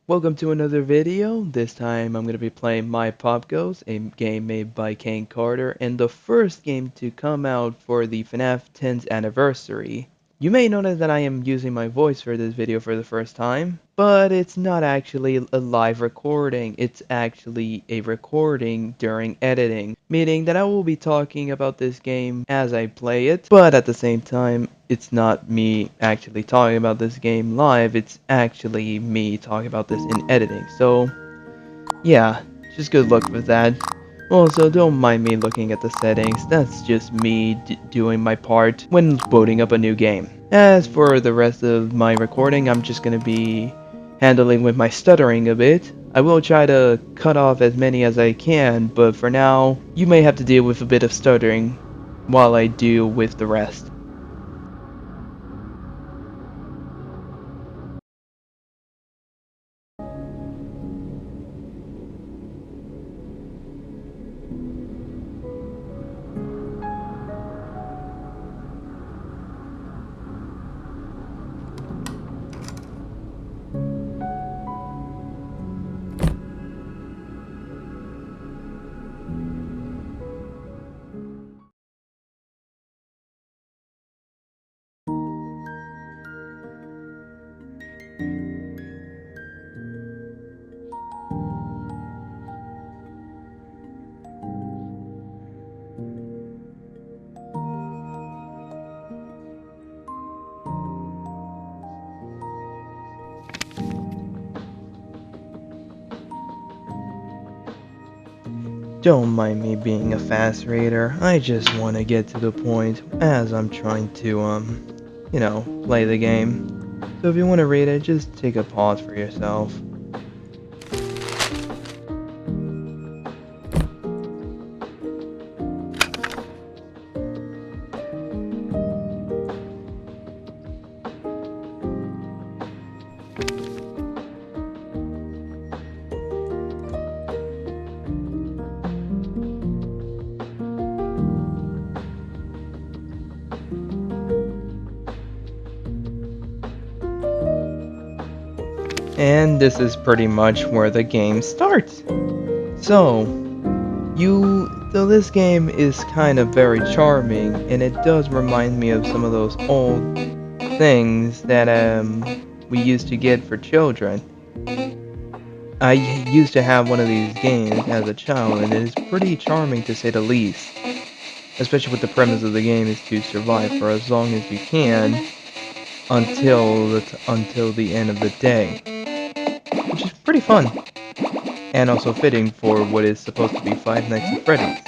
Welcome to another video. This time I'm going to be playing MyPOPGOES, a game made by Kane Carter, and the first game to come out for the FNAF 10th anniversary. You may notice that I am using my voice for this video for the first time, but it's not actually a live recording, it's actually a recording during editing, meaning that I will be talking about this game as I play it, but at the same time, it's not me actually talking about this game live, it's actually me talking about this in editing, so yeah, just good luck with that. Also, don't mind me looking at the settings, that's just me doing my part when loading up a new game. As for the rest of my recording, I'm just gonna be handling with my stuttering a bit. I will try to cut off as many as I can, but for now, you may have to deal with a bit of stuttering while I deal with the rest. Don't mind me being a fast reader, I just want to get to the point as I'm trying to, play the game. So if you want to read it, just take a pause for yourself. And this is pretty much where the game starts. So, though this game is kind of very charming, and it does remind me of some of those old things that we used to get for children. I used to have one of these games as a child, and it is pretty charming to say the least. Especially with the premise of the game is to survive for as long as you can until the end of the day, which is pretty fun and also fitting for what is supposed to be Five Nights at Freddy's.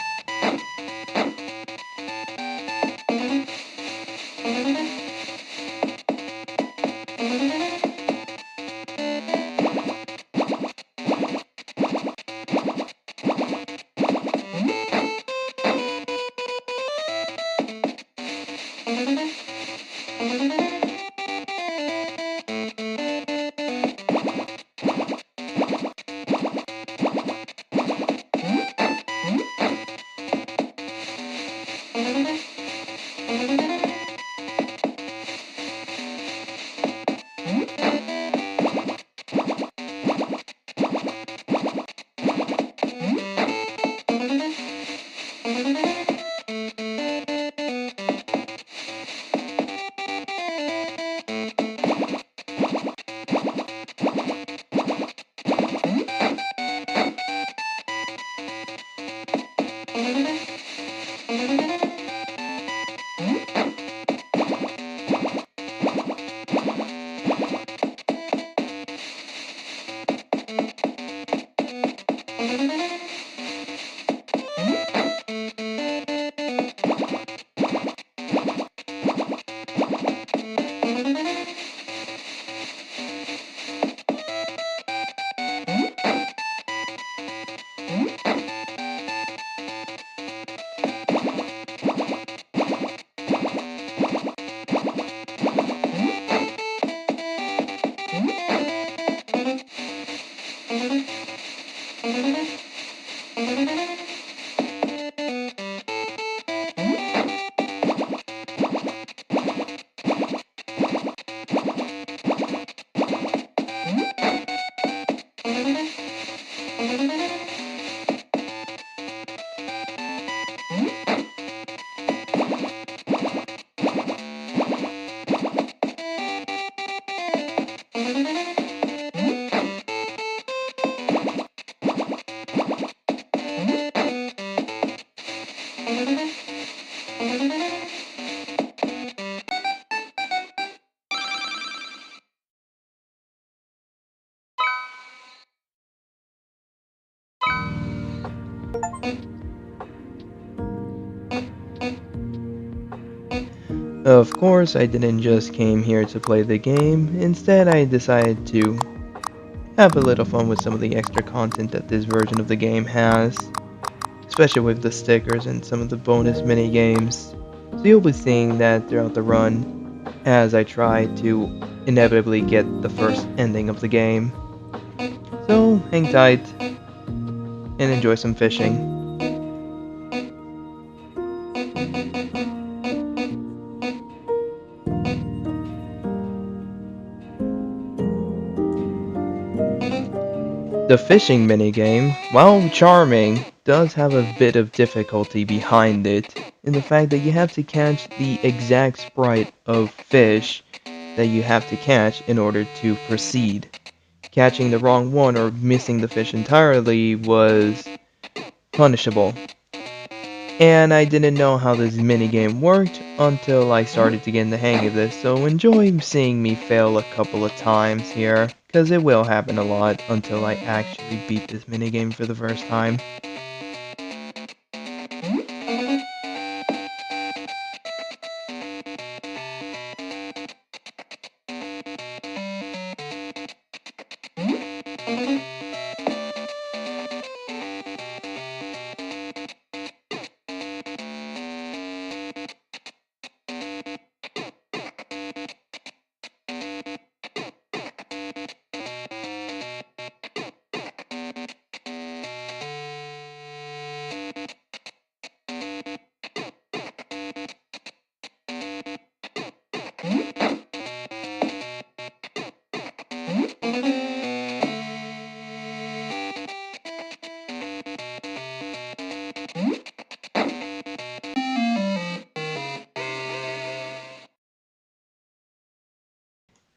Of course, I didn't just came here to play the game. Instead, I decided to have a little fun with some of the extra content that this version of the game has, especially with the stickers and some of the bonus mini games. So you'll be seeing that throughout the run as I try to inevitably get the first ending of the game. So hang tight and enjoy some fishing. The fishing minigame, while charming, does have a bit of difficulty behind it, in the fact that you have to catch the exact sprite of fish that you have to catch in order to proceed. Catching the wrong one or missing the fish entirely was punishable. And I didn't know how this minigame worked until I started to get in the hang of this, so enjoy seeing me fail a couple of times here, cause it will happen a lot until I actually beat this minigame for the first time.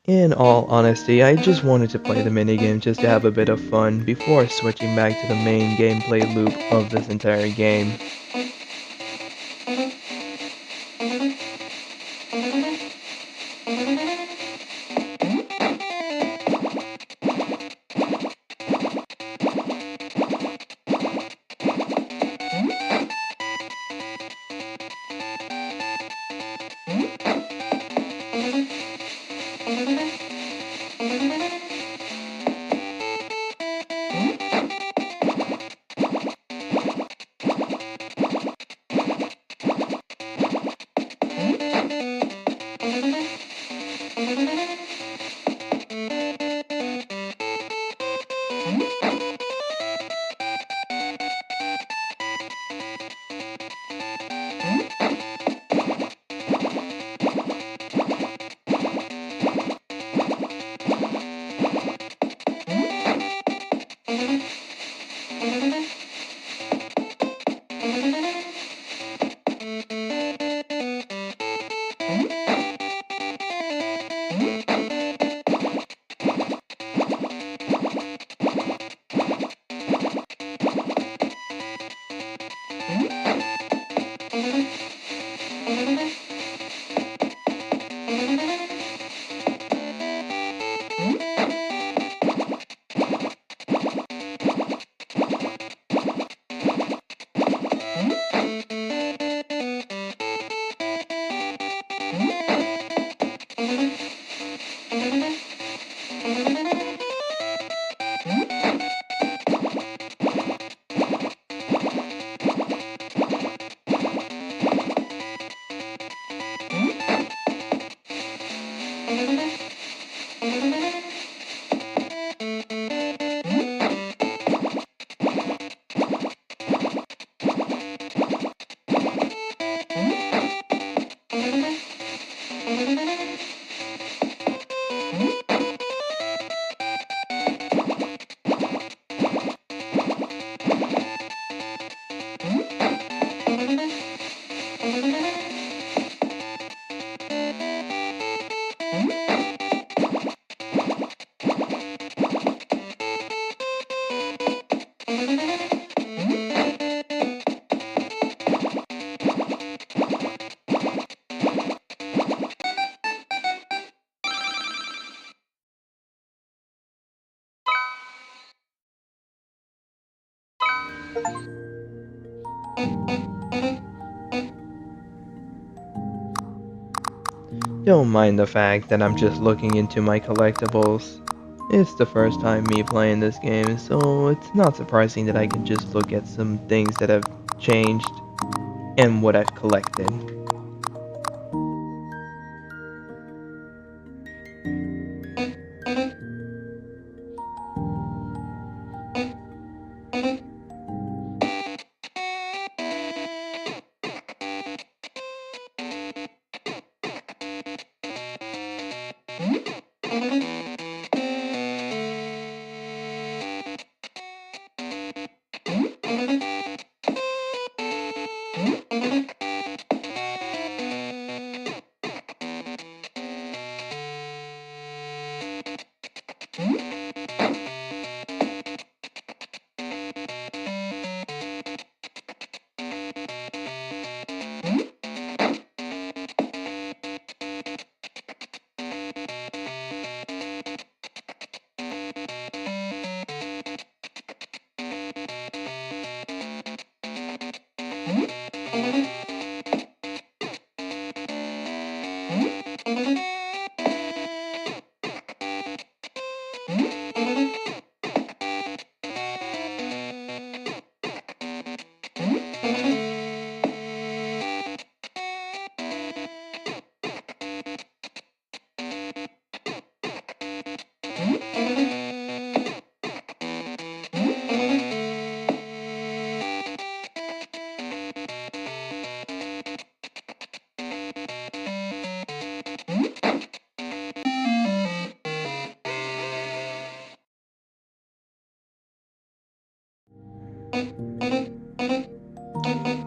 In all honesty, I just wanted to play the minigame just to have a bit of fun before switching back to the main gameplay loop of this entire game. Don't mind the fact that I'm just looking into my collectibles. It's the first time me playing this game, so it's not surprising that I can just look at some things that have changed and what I've collected.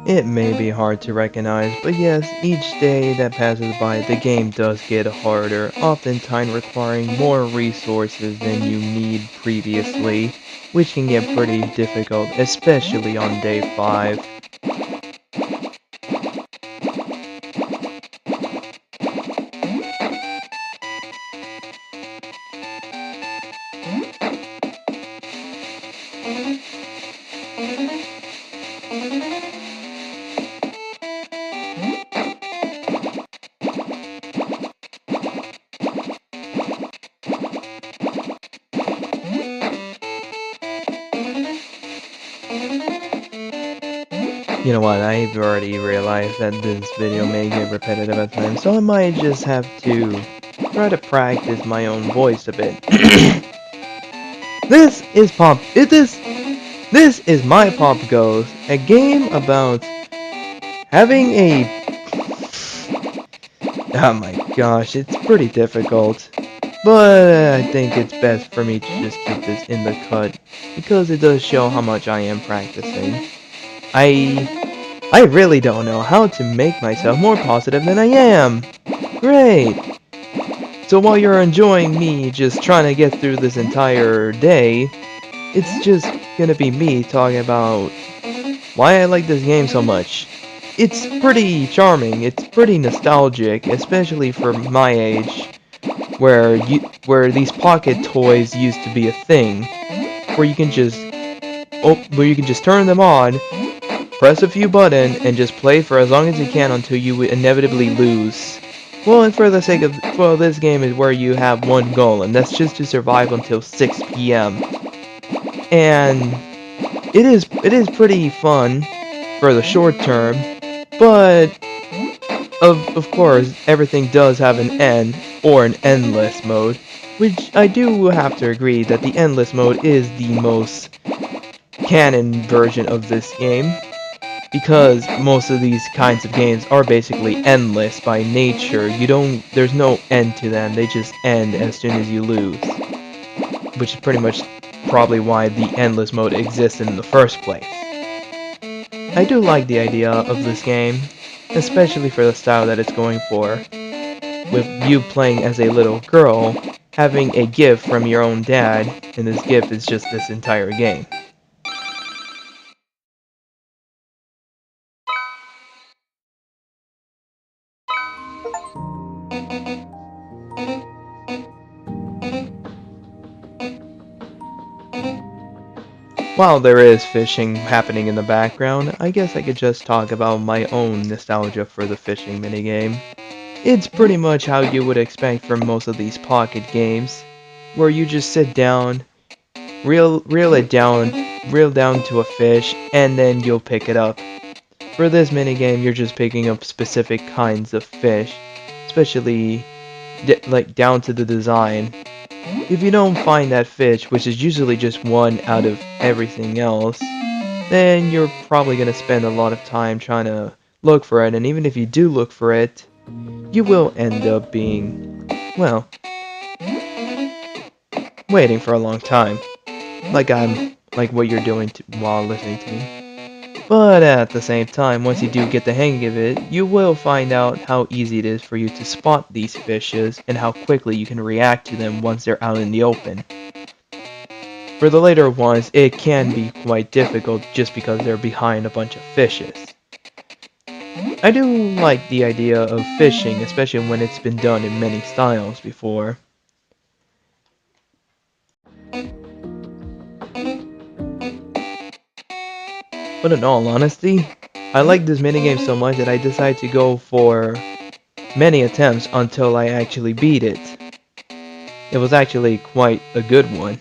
It may be hard to recognize, but yes, each day that passes by, the game does get harder, oftentimes requiring more resources than you need previously, which can get pretty difficult, especially on day 5. You know what, I've already realized that this video may get repetitive at times, so I might just have to try to practice my own voice a bit. This is My Pop Goes, a game about having a oh my gosh, it's pretty difficult. But I think it's best for me to just keep this in the cut because it does show how much I am practicing. I really don't know how to make myself more positive than I am. Great. So while you're enjoying me just trying to get through this entire day, it's just gonna be me talking about why I like this game so much. It's pretty charming, it's pretty nostalgic, especially for my age, where these pocket toys used to be a thing, where you can just turn them on, press a few buttons, and just play for as long as you can until you inevitably lose. Well, and for the sake of, well, this game is where you have one goal, and that's just to survive until 6 p.m. And it is pretty fun for the short term, but of course everything does have an end or an endless mode, which I do have to agree that the endless mode is the most canon version of this game, because most of these kinds of games are basically endless by nature. There's no end to them, they just end as soon as you lose, which is pretty much probably why the endless mode exists in the first place. I do like the idea of this game, especially for the style that it's going for, with you playing as a little girl, having a gift from your own dad, and this gift is just this entire game. While there is fishing happening in the background, I guess I could just talk about my own nostalgia for the fishing minigame. It's pretty much how you would expect from most of these pocket games, where you just sit down, reel down to a fish, and then you'll pick it up. For this minigame, you're just picking up specific kinds of fish, especially like down to the design. If you don't find that fish, which is usually just one out of everything else, then you're probably going to spend a lot of time trying to look for it, and even if you do look for it, you will end up being, well, waiting for a long time, like what you're doing while listening to me. But at the same time, once you do get the hang of it, you will find out how easy it is for you to spot these fishes and how quickly you can react to them once they're out in the open. For the later ones, it can be quite difficult just because they're behind a bunch of fishes. I do like the idea of fishing, especially when it's been done in many styles before. But in all honesty, I like this minigame so much that I decided to go for many attempts until I actually beat it. It was actually quite a good one.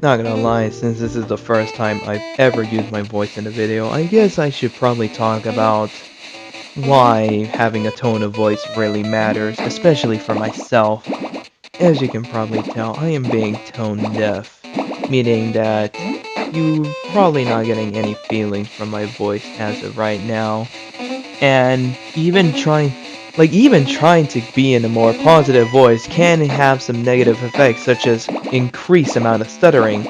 Not gonna lie, since this is the first time I've ever used my voice in a video, I guess I should probably talk about why having a tone of voice really matters, especially for myself. As you can probably tell, I am being tone deaf, meaning that you're probably not getting any feelings from my voice as of right now. And even trying to be in a more positive voice can have some negative effects, such as increased amount of stuttering,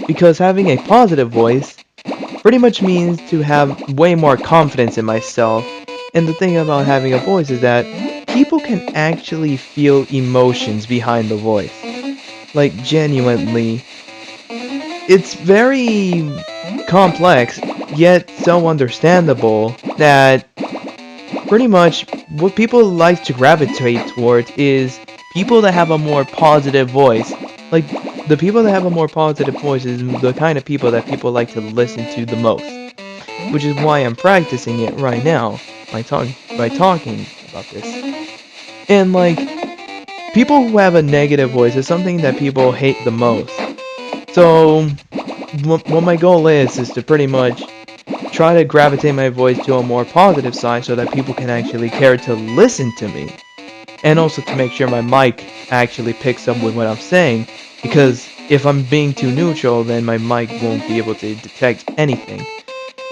because having a positive voice pretty much means to have way more confidence in myself. And the thing about having a voice is that people can actually feel emotions behind the voice. Like, genuinely, it's very complex, yet so understandable that pretty much what people like to gravitate towards is people that have a more positive voice. Like, the people that have a more positive voice is the kind of people that people like to listen to the most. which is why I'm practicing it right now by talking about this. And like people who have a negative voice is something that people hate the most. So what my goal is to pretty much try to gravitate my voice to a more positive side so that people can actually care to listen to me. And also to make sure my mic actually picks up with what I'm saying, because if I'm being too neutral, then my mic won't be able to detect anything.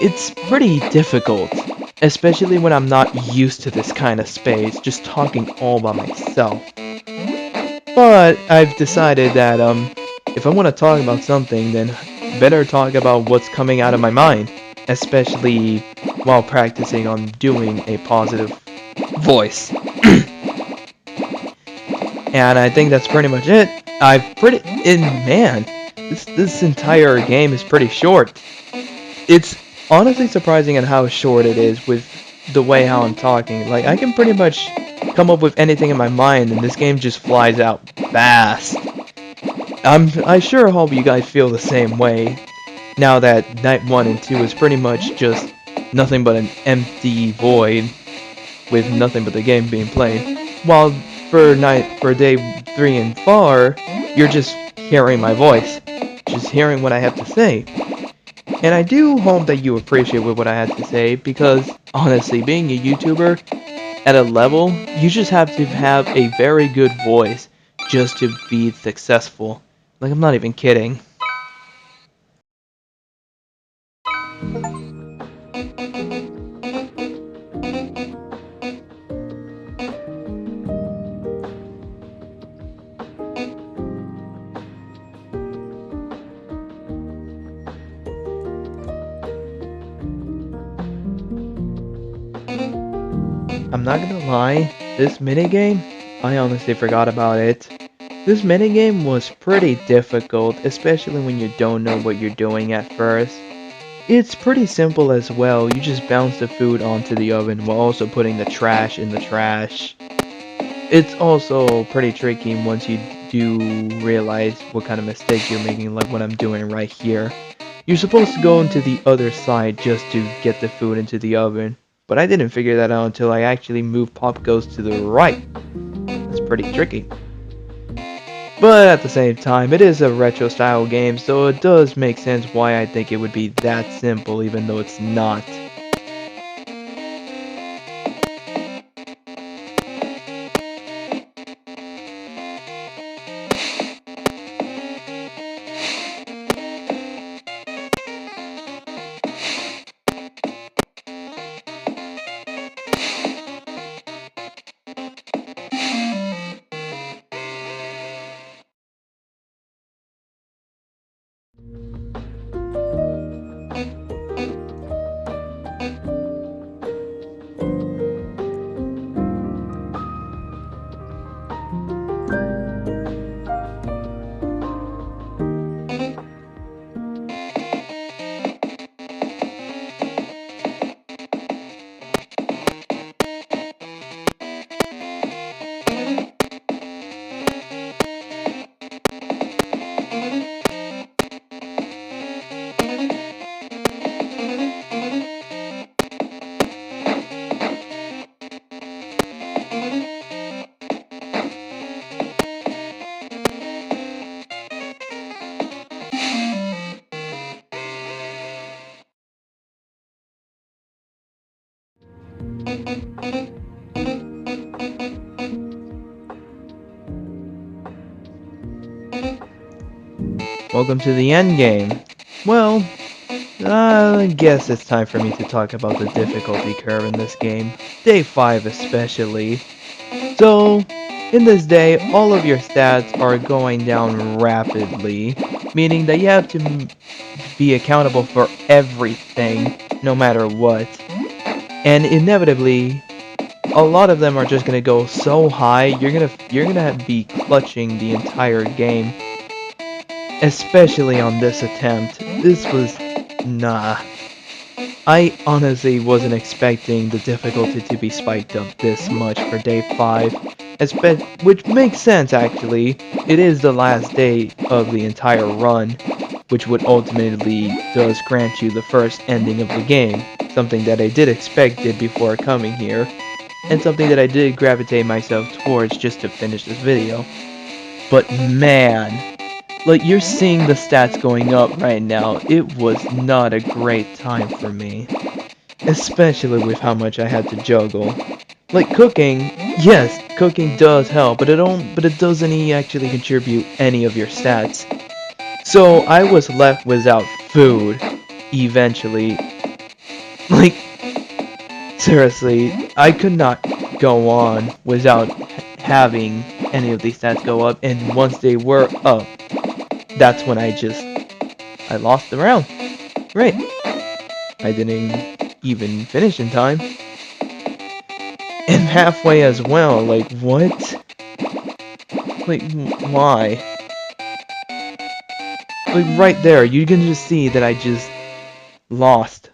It's pretty difficult, especially when I'm not used to this kind of space, just talking all by myself. But I've decided that if I want to talk about something, then better talk about what's coming out of my mind, especially while practicing on doing a positive voice. And I think that's pretty much it. Man, this entire game is pretty short. It's honestly surprising at how short it is with the way how I'm talking. Like I can pretty much come up with anything in my mind, and this game just flies out fast. I sure hope you guys feel the same way. Now that night 1 and 2 is pretty much just nothing but an empty void with nothing but the game being played. While for day 3 and 4, you're just hearing my voice, just hearing what I have to say. And I do hope that you appreciate what I had to say, because honestly, being a YouTuber at a level, you just have to have a very good voice just to be successful. Like, I'm not even kidding. I'm not gonna lie, this minigame, I honestly forgot about it. This minigame was pretty difficult, especially when you don't know what you're doing at first. It's pretty simple as well, you just bounce the food onto the oven while also putting the trash in the trash. It's also pretty tricky once you do realize what kind of mistake you're making, like what I'm doing right here. You're supposed to go into the other side just to get the food into the oven, but I didn't figure that out until I actually moved POPGOES to the right. That's pretty tricky. But at the same time, it is a retro style game, so it does make sense why I think it would be that simple even though it's not. Welcome to the end game. Well, I guess it's time for me to talk about the difficulty curve in this game. Day 5 especially. So, in this day, all of your stats are going down rapidly, meaning that you have to be accountable for everything, no matter what. And inevitably, a lot of them are just gonna go so high, you're gonna be clutching the entire game. Especially on this attempt. This was nah. I honestly wasn't expecting the difficulty to be spiked up this much for day 5, which makes sense actually. It is the last day of the entire run. which would ultimately does grant you the first ending of the game, something that I did expected before coming here, and something that I did gravitate myself towards just to finish this video. But man, like you're seeing the stats going up right now, it was not a great time for me. Especially with how much I had to juggle. Like cooking, yes, cooking does help, but it doesn't actually contribute any of your stats. So I was left without food eventually. Like seriously, I could not go on without having any of these stats go up, and once they were up, that's when I lost the round. Right. I didn't even finish in time. And halfway as well, like what? Like why? Like right there, you can just see that I just lost.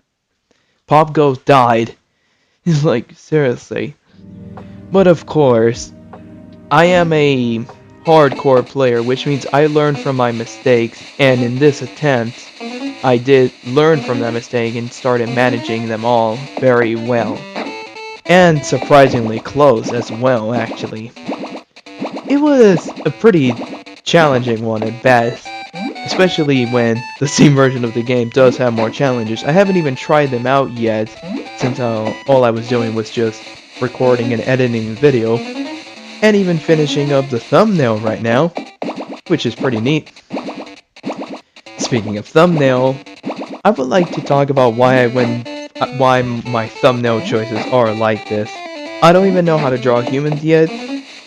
Pop Goes died. He's like, seriously. But of course, I am a hardcore player, which means I learn from my mistakes, and in this attempt, I did learn from that mistake and started managing them all very well. And surprisingly close as well, actually. It was a pretty challenging one at best, especially when the Steam version of the game does have more challenges. I haven't even tried them out yet, since all I was doing was just recording and editing the video, and even finishing up the thumbnail right now, which is pretty neat. Speaking of thumbnail, I would like to talk about why my thumbnail choices are like this. I don't even know how to draw humans yet,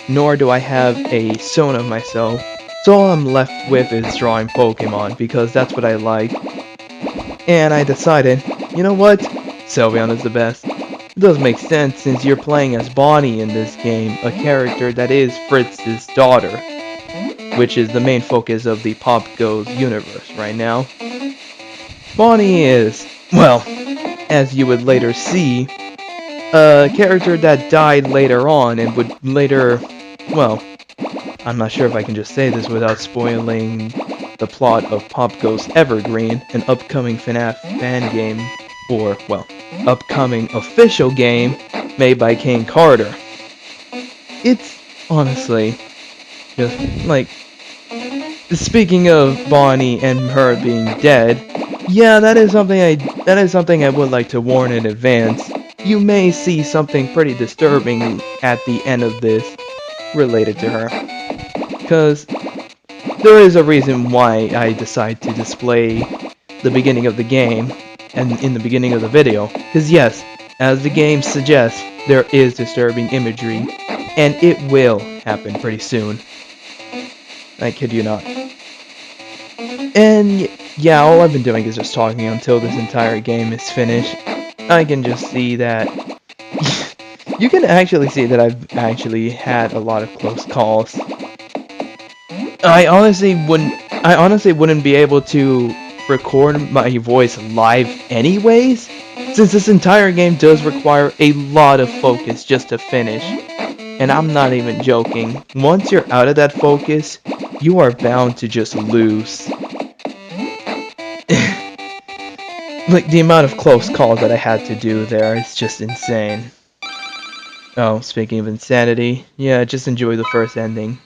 nor do I have a zone of myself, so all I'm left with is drawing Pokemon, because that's what I like. And I decided, you know what? Sylveon is the best. It does make sense since you're playing as Bonnie in this game, a character that is Fritz's daughter, which is the main focus of the Pop Goes universe right now. Bonnie is, well, as you would later see, a character that died later on and would later, well, I'm not sure if I can just say this without spoiling the plot of Pop Goes Evergreen, an upcoming FNAF fan game, or, well, upcoming official game made by Kane Carter. It's honestly just like, speaking of Bonnie and her being dead, yeah, that is something I would like to warn in advance. You may see something pretty disturbing at the end of this related to her. Because there is a reason why I decide to display the beginning of the game and in the beginning of the video. Because yes, as the game suggests, there is disturbing imagery, and it will happen pretty soon. I kid you not. And yeah, all I've been doing is just talking until this entire game is finished. I can just see that you can actually see that I've actually had a lot of close calls. I honestly wouldn't be able to record my voice live anyways, since this entire game does require a lot of focus just to finish. And I'm not even joking. Once you're out of that focus, you are bound to just lose. Like, the amount of close calls that I had to do there is just insane. Oh, speaking of insanity, yeah, just enjoy the first ending.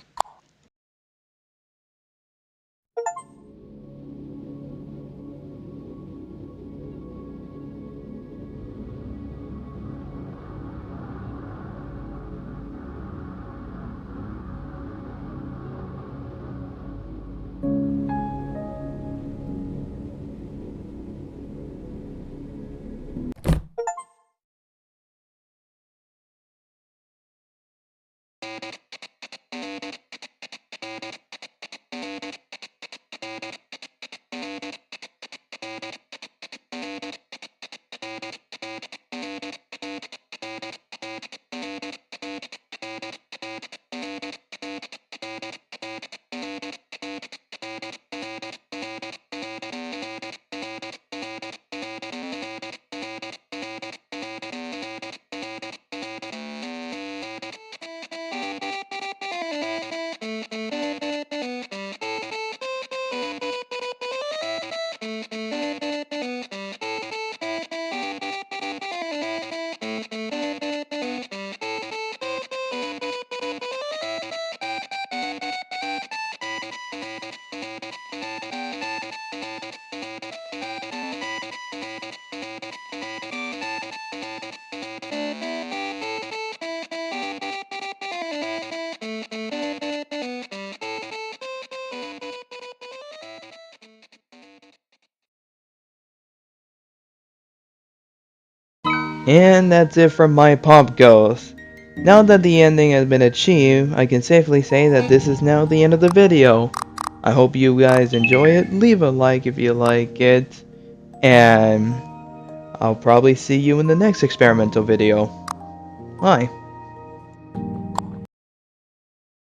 And that's it from my Pop Goes. Now that the ending has been achieved, I can safely say that this is now the end of the video. I hope you guys enjoy it. Leave a like if you like it. And I'll probably see you in the next experimental video. Bye.